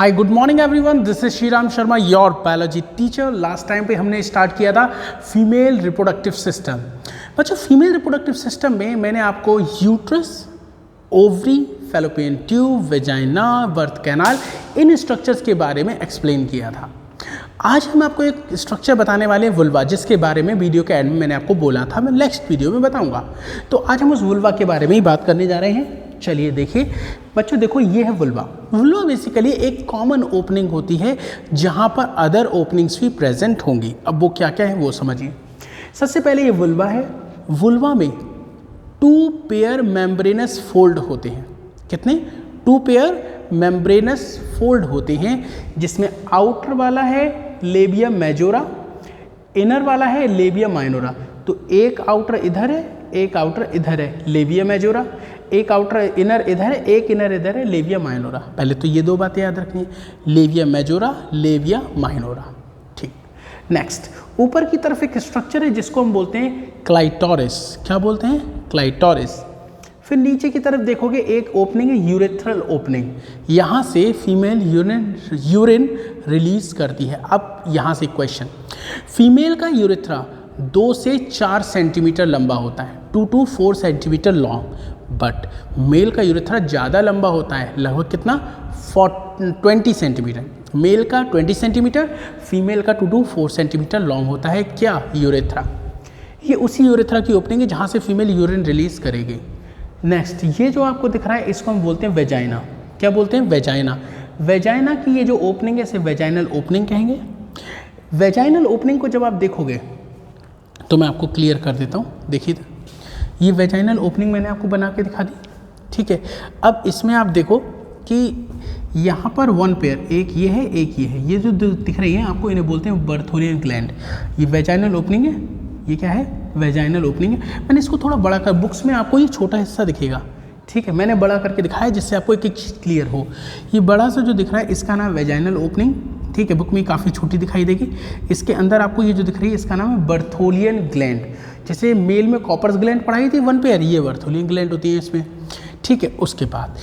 Hi good morning everyone, this is Shriram Sharma your biology teacher. Last time पे हमने start किया था फीमेल रिप्रोडक्टिव सिस्टम। बच्चों, फीमेल रिप्रोडक्टिव सिस्टम में मैंने आपको uterus, ovary, fallopian tube, vagina, birth canal, इन स्ट्रक्चर्स के बारे में एक्सप्लेन किया था। आज हम आपको एक स्ट्रक्चर बताने वाले हैं वुल्वा, जिसके बारे में वीडियो के एंड में मैंने आपको बोला था मैं नेक्स्ट वीडियो में बताऊंगा। तो आज हम उस वुल्वा के बारे में ही बात करने जा रहे हैं। चलिए देखिए बच्चों, देखो ये है वुल्वा। वुल्वा बेसिकली एक कॉमन ओपनिंग होती है जहाँ पर अदर ओपनिंग्स भी प्रेजेंट होंगी। अब वो क्या क्या है वो समझिए। सबसे पहले ये वुल्वा है। वुल्वा में 2 पेयर मेम्ब्रेनस फोल्ड होते हैं। कितने? 2 पेयर मेम्ब्रेनस फोल्ड होते हैं, जिसमें आउटर वाला है लेबिया मेजोरा, इनर वाला है लेबिया माइनोरा। तो एक आउटर इधर है, एक आउटर इधर है, लेबिया मेजोरा। एक आउटर इनर इधर है, एक इनर इधर है, लेबिया माइनोरा। पहले तो ये 2 बातें याद रखनी है, लेबिया मेजोरा, लेबिया माइनोरा। ठीक। नेक्स्ट, ऊपर की तरफ एक स्ट्रक्चर है जिसको हम बोलते हैं क्लाइटोरिस। क्या बोलते हैं? क्लाइटोरिस। फिर नीचे की तरफ देखोगे एक ओपनिंग है यूरेथ्रल ओपनिंग। यहाँ से फीमेल यूरिन रिलीज करती है। अब यहाँ से क्वेश्चन, फीमेल का यूरेथ्रा 2 से 4 सेंटीमीटर लंबा होता है, 2 to 4 centimeter long. But male का यूरेथ्रा ज़्यादा लंबा होता है, लगभग कितना? 20 सेंटीमीटर। मेल का 20 सेंटीमीटर, फीमेल का 2 to 4 सेंटीमीटर लॉन्ग होता है। क्या? यूरेथ्रा। ये उसी यूरेथ्रा की ओपनिंग है जहाँ से फीमेल यूरिन रिलीज करेगी। नेक्स्ट, ये जो आपको दिख रहा है इसको हम बोलते हैं वेजाइना। क्या बोलते हैं? वेजाइना। वेजाइना की ये जो ओपनिंग है इसे वेजाइनल ओपनिंग कहेंगे। वेजाइनल ओपनिंग को जब आप देखोगे तो मैं आपको क्लियर कर देता हूँ। देखिए ये वेजाइनल ओपनिंग मैंने आपको बना के दिखा दी, ठीक है। अब इसमें आप देखो कि यहाँ पर 1 पेयर, एक ये है एक ये है, ये जो दिख रही है आपको इन्हें बोलते हैं बर्थोलियन ग्लैंड। ये वेजाइनल ओपनिंग है। ये क्या है? वेजाइनल ओपनिंग है। मैंने इसको थोड़ा बड़ा कर, बुक्स में आपको ये छोटा हिस्सा दिखेगा, ठीक है, मैंने बड़ा करके दिखाया जिससे आपको एक एक चीज़ क्लियर हो। ये बड़ा सा जो दिख रहा है इसका नाम वेजाइनल ओपनिंग, ठीक है, बुक में काफ़ी छोटी दिखाई देगी। इसके अंदर आपको ये जो दिख रही है इसका नाम है बर्थोलियन ग्लैंड। जैसे मेल में कॉपर्स ग्लैंड पढ़ाई थी 1 पेयर, ये बर्थोलियन ग्लैंड होती है इसमें, ठीक है। उसके बाद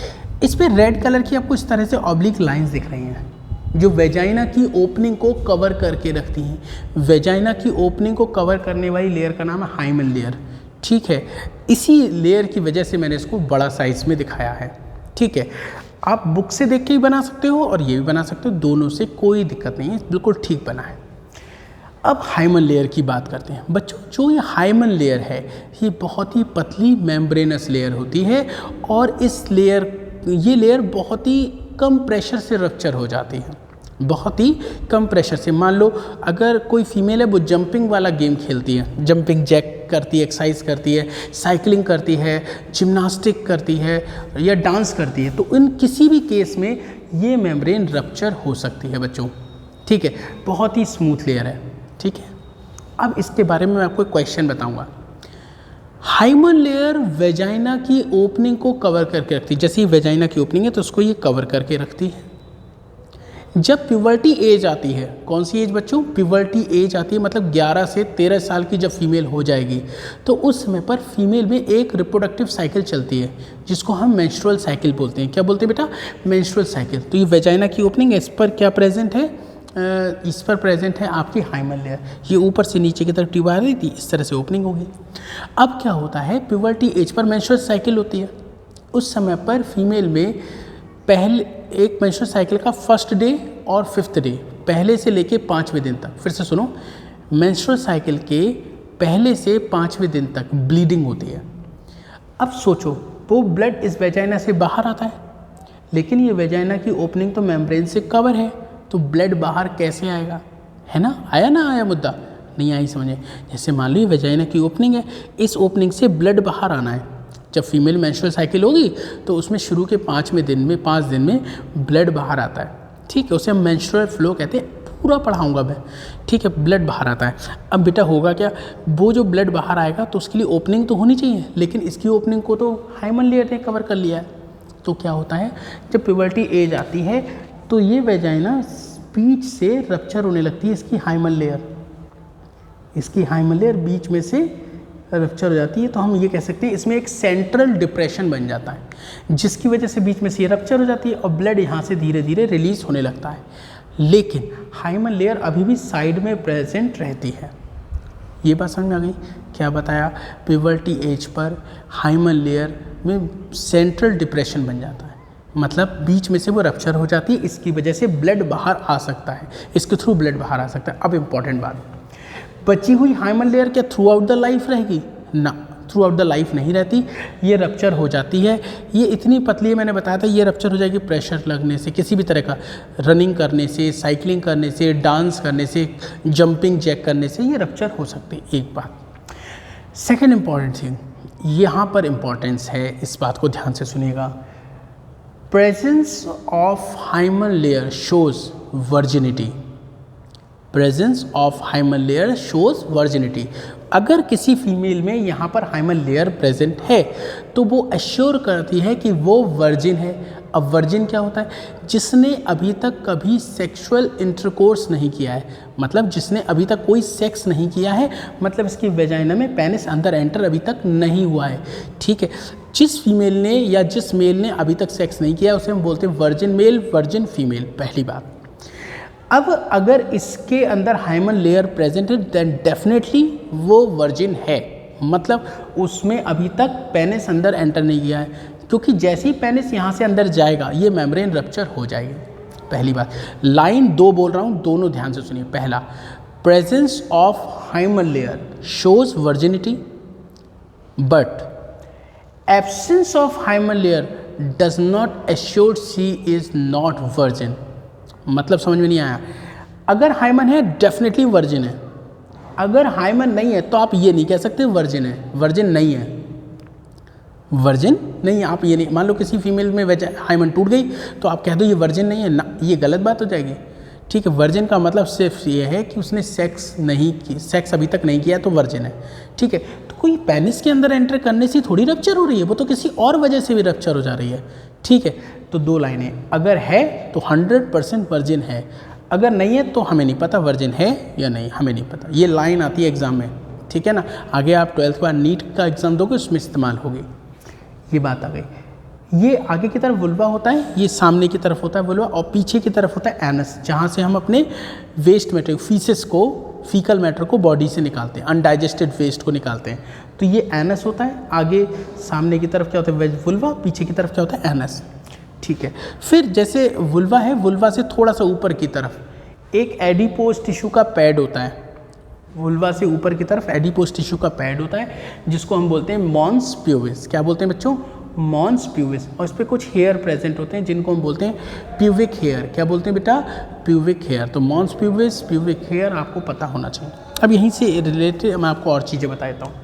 इस पर रेड कलर की आपको इस तरह से ऑब्लिक लाइंस दिख रही हैं जो वेजाइना की ओपनिंग को कवर करके रखती हैं। वेजाइना की ओपनिंग को कवर करने वाली लेयर का नाम है हाइमन लेयर, ठीक है। इसी लेयर की वजह से मैंने इसको बड़ा साइज में दिखाया है, ठीक है। आप बुक से देख के ही बना सकते हो और ये भी बना सकते हो, दोनों से कोई दिक्कत नहीं है, बिल्कुल ठीक बना है। अब हाइमन लेयर की बात करते हैं बच्चों। जो ये हाइमन लेयर है ये बहुत ही पतली मेम्ब्रेनस लेयर होती है और ये लेयर बहुत ही कम प्रेशर से रप्चर हो जाती है, बहुत ही कम प्रेशर से। मान लो अगर कोई फीमेल है वो जंपिंग वाला गेम खेलती है, जंपिंग जैक करती है, एक्सरसाइज करती है, साइकिलिंग करती है, जिम्नास्टिक करती है या डांस करती है, तो इन किसी भी केस में ये मेम्ब्रेन रप्चर हो सकती है बच्चों, ठीक है। बहुत ही स्मूथ लेयर है, ठीक है। अब इसके बारे में मैं आपको एक क्वेश्चन बताऊंगा। हाइमन लेयर वेजाइना की ओपनिंग को कवर करके रखती है। जैसे ही वेजाइना की ओपनिंग है तो उसको ये कवर करके रखती है। जब प्यूबर्टी एज आती है, कौन सी एज बच्चों? प्यूबर्टी एज आती है, मतलब 11 से 13 साल की जब फीमेल हो जाएगी तो उस समय पर फीमेल में एक रिप्रोडक्टिव साइकिल चलती है जिसको हम मेंस्ट्रुअल साइकिल बोलते हैं। क्या बोलते हैं बेटा? Menstrual cycle. तो ये वेजाइना की ओपनिंग है, इस पर क्या प्रेजेंट है? इस पर प्रेजेंट है आपकी हाइमन लेयर। ये ऊपर से नीचे की तरफ ट्यूब आ रही थी, इस तरह से ओपनिंग होगी। अब क्या होता है, प्यूबर्टी एज पर मेंस्ट्रुअल साइकिल होती है। उस समय पर फीमेल में पहले एक मेंस्ट्रुअल साइकिल का 1st डे और 5th डे, पहले से लेके 5वें दिन तक, फिर से सुनो, मेंस्ट्रुअल साइकिल के पहले से 5वें दिन तक ब्लीडिंग होती है। अब सोचो, वो ब्लड इस वेजाइना से बाहर आता है, लेकिन ये वेजाइना की ओपनिंग तो मेम्ब्रेन से कवर है, तो ब्लड बाहर कैसे आएगा? है ना? आया ना आया मुद्दा? नहीं आई समझे? जैसे मान लो वेजाइना की ओपनिंग है, इस ओपनिंग से ब्लड बाहर आना है। जब फीमेल मेंस्ट्रुअल साइकिल होगी तो उसमें शुरू के 5 दिन में ब्लड बाहर आता है, ठीक है। उसे हम मेंस्ट्रुअल फ्लो कहते हैं, पूरा पढ़ाऊंगा मैं, ठीक है। ब्लड बाहर आता है। अब बेटा होगा क्या, वो जो ब्लड बाहर आएगा तो उसके लिए ओपनिंग तो होनी चाहिए, लेकिन इसकी ओपनिंग को तो हाइमन लेयर ने कवर कर लिया है। तो क्या होता है, जब प्यूबर्टी एज आती है तो ये वेजाइना बीच से रप्चर होने लगती है, इसकी हाइमन लेयर बीच में से रप्चर हो जाती है तो हम ये कह सकते हैं इसमें एक सेंट्रल डिप्रेशन बन जाता है, जिसकी वजह से बीच में से ये रप्चर हो जाती है और ब्लड यहाँ से धीरे धीरे रिलीज होने लगता है। लेकिन हाइमन लेयर अभी भी साइड में प्रेजेंट रहती है। ये बात समझ में आ गई? क्या बताया? प्यूबर्टी एज पर हाइमन लेयर में सेंट्रल डिप्रेशन बन जाता है, मतलब बीच में से वो रप्चर हो जाती है, इसकी वजह से ब्लड बाहर आ सकता है, इसके थ्रू ब्लड बाहर आ सकता है। अब इम्पॉर्टेंट बात, बची हुई हाइमन लेयर क्या थ्रू आउट द लाइफ रहेगी? ना, थ्रू आउट द लाइफ नहीं रहती, ये रप्चर हो जाती है। ये इतनी पतली है, मैंने बताया था, ये रप्चर हो जाएगी प्रेशर लगने से, किसी भी तरह का रनिंग करने से, साइकिलिंग करने से, डांस करने से, जंपिंग जैक करने से ये रप्चर हो सकती है। एक बात। सेकेंड इम्पॉर्टेंट थिंग, यहाँ पर इम्पॉर्टेंस है, इस बात को ध्यान से सुनिएगा। Presence of hymen layer shows virginity. Presence of hymen layer shows virginity. अगर किसी फीमेल में यहाँ पर हाइमन लेयर प्रेजेंट है तो वो एश्योर करती है कि वो वर्जिन है। अब वर्जिन क्या होता है? जिसने अभी तक कभी सेक्सुअल इंटरकोर्स नहीं किया है, मतलब जिसने अभी तक कोई सेक्स नहीं किया है, मतलब इसकी वेजाइना में पेनिस अंदर एंटर अभी तक नहीं हुआ है। ठीक है, जिस फीमेल ने या जिस मेल ने अभी तक सेक्स नहीं किया उसे हम बोलते हैं वर्जिन मेल, वर्जिन फीमेल। पहली बात। अब अगर इसके अंदर हाइमन लेयर प्रेजेंट है देन डेफिनेटली वो वर्जिन है, मतलब उसमें अभी तक पेनिस अंदर एंटर नहीं किया है, क्योंकि जैसे ही पेनिस यहाँ से अंदर जाएगा ये मेम्ब्रेन रप्चर हो जाएगी। पहली बात। लाइन 2 बोल रहा हूँ, दोनों ध्यान से सुनिए। पहला, presence of hymen layer shows virginity but absence of hymen layer does not assure she is not virgin. मतलब समझ में नहीं आया? अगर हाइमन है डेफिनेटली वर्जिन है, अगर हाइमन नहीं है तो आप ये नहीं कह सकते वर्जिन है, वर्जिन नहीं है, वर्जिन नहीं है। आप ये नहीं, मान लो किसी फीमेल में हाइमन टूट गई तो आप कह दो ये वर्जिन नहीं है ना, ये गलत बात हो जाएगी। ठीक है, वर्जिन का मतलब सिर्फ ये है कि उसने सेक्स नहीं की, सेक्स अभी तक नहीं किया तो वर्जिन है। ठीक है, तो कोई पेनिस के अंदर एंटर करने से थोड़ी रप्चर हो रही है, वो तो किसी और वजह से भी रप्चर हो जा रही है। ठीक है, तो 2 लाइनें, अगर है तो 100% वर्जिन है, अगर नहीं है तो हमें नहीं पता वर्जिन है या नहीं, हमें नहीं पता। ये लाइन आती है एग्ज़ाम में, ठीक है ना, आगे आप 12th के बाद नीट का एग्ज़ाम दोगे उसमें इस्तेमाल होगी। ये बात आ गई। ये आगे की तरफ वुल्वा होता है, ये सामने की तरफ होता है वुल्वा, और पीछे की तरफ होता है एनस, जहाँ से हम अपने वेस्ट मैटर, फीसेस को, फीकल मैटर को बॉडी से निकालते हैं, अनडाइजेस्टेड वेस्ट को निकालते हैं। तो ये एनस होता है, आगे सामने की तरफ क्या होता है वुल्वा, पीछे की तरफ क्या होता है एनस। ठीक है, फिर जैसे वुल्वा है, वुल्वा से थोड़ा सा ऊपर की तरफ एक एडिपोज टिश्यू का पैड होता है, वुल्वा से ऊपर की तरफ एडिपोज टिश्यू का पैड होता है, जिसको हम बोलते हैं मॉन्स प्यूबिस। क्या बोलते हैं बच्चों? Mons pubis. और इस पर कुछ हेयर प्रेजेंट होते हैं जिनको हम बोलते हैं प्यूबिक हेयर। क्या बोलते हैं बेटा? Pubic hair. तो मॉन्स प्यूबिस, प्यूबिक हेयर आपको पता होना चाहिए। अब यहीं से रिलेटेड मैं आपको और चीज़ें बता देता हूँ।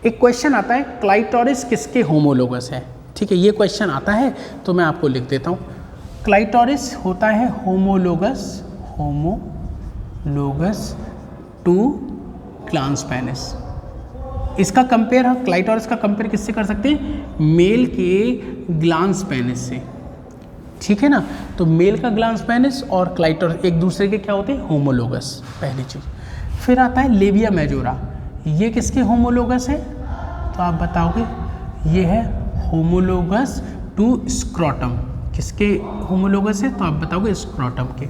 एक क्वेश्चन आता है, क्लाइटोरिस किसके होमोलोगस है? ठीक है, ये क्वेश्चन आता है तो मैं आपको लिख देता हूँ। क्लाइटोरिस होता है homologous, homologous to glans penis. इसका कंपेयर हम क्लाइटोरिस का कंपेयर किससे कर सकते हैं? मेल के ग्लांस पेनिस से। ठीक है ना, तो मेल का ग्लांस पेनिस और क्लाइटोरिस एक दूसरे के क्या होते हैं? होमोलोगस, पहली चीज़। फिर आता है लेबिया मेजोरा, ये किसके होमोलोगस है? तो आप बताओगे ये है होमोलोगस टू स्क्रोटम। किसके होमोलोगस है? तो आप बताओगे स्क्रोटम के।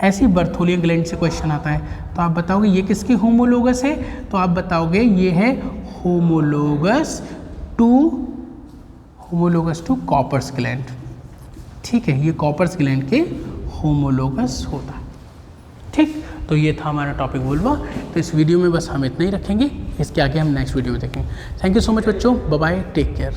ऐसी बर्थोलियन ग्लैंड से क्वेश्चन आता है तो आप बताओगे ये किसके होमोलोगस है? तो आप बताओगे ये है होमोलोगस टू कॉपर्स ग्लैंड। ठीक है, ये कॉपर्स ग्लैंड के होमोलोगस होता है। ठीक, तो ये था हमारा टॉपिक वुल्वा। तो इस वीडियो में बस हम इतना ही रखेंगे, इसके आगे हम नेक्स्ट वीडियो में देखेंगे। थैंक यू सो मच बच्चों, बाय बाय, टेक केयर।